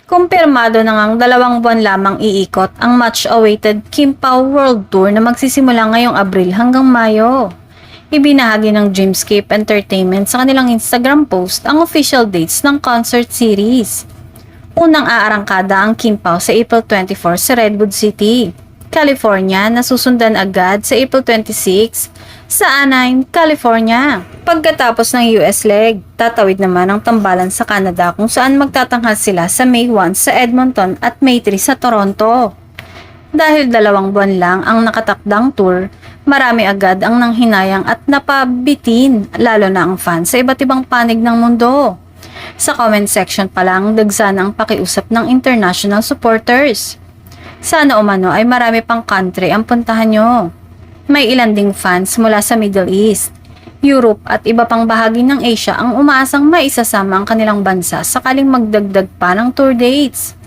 Kumpirmado na ngang 2 buwan lamang iikot ang much-awaited Kim Pao World Tour na magsisimula ngayong Abril hanggang Mayo. Ibinahagi ng Dreamscape Entertainment sa kanilang Instagram post ang official dates ng concert series. Unang aarangkada ang Kim Pao sa April 24 sa Redwood City, California, na susundan agad sa April 26 sa Anaheim, California. Pagkatapos ng US leg, tatawid naman ang tambalan sa Canada kung saan magtatanghal sila sa May 1 sa Edmonton at May 3 sa Toronto. Dahil 2 buwan lang ang nakatakdang tour, marami agad ang nanghinayang at napabitin, lalo na ang fans sa iba't ibang panig ng mundo. Sa comment section pa lang, dagsa na ang pakiusap ng international supporters. Sana umano ay marami pang country ang puntahan nyo. May ilan ding fans mula sa Middle East, Europe at iba pang bahagi ng Asia ang umaasang maisasama ang kanilang bansa sakaling magdagdag pa ng tour dates.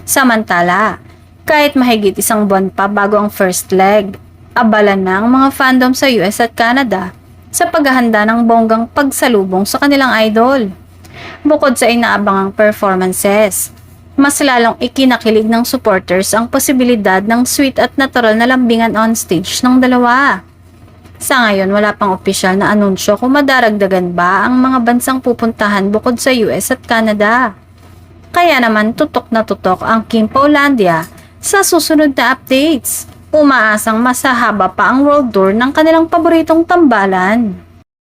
Samantala, kahit mahigit 1 buwan pa bago ang first leg, abala na ang mga fandom sa US at Canada sa paghahanda ng bonggang pagsalubong sa kanilang idol. Bukod sa inaabangang performances, mas lalong ikinakilig ng supporters ang posibilidad ng sweet at natural na lambingan on stage ng dalawa. Sa ngayon, wala pang opisyal na anunsyo kung madaragdagan ba ang mga bansang pupuntahan bukod sa US at Canada. Kaya naman tutok na tutok ang Kim Paulandia sa susunod na updates. Umaasang masahaba pa ang world tour ng kanilang paboritong tambalan.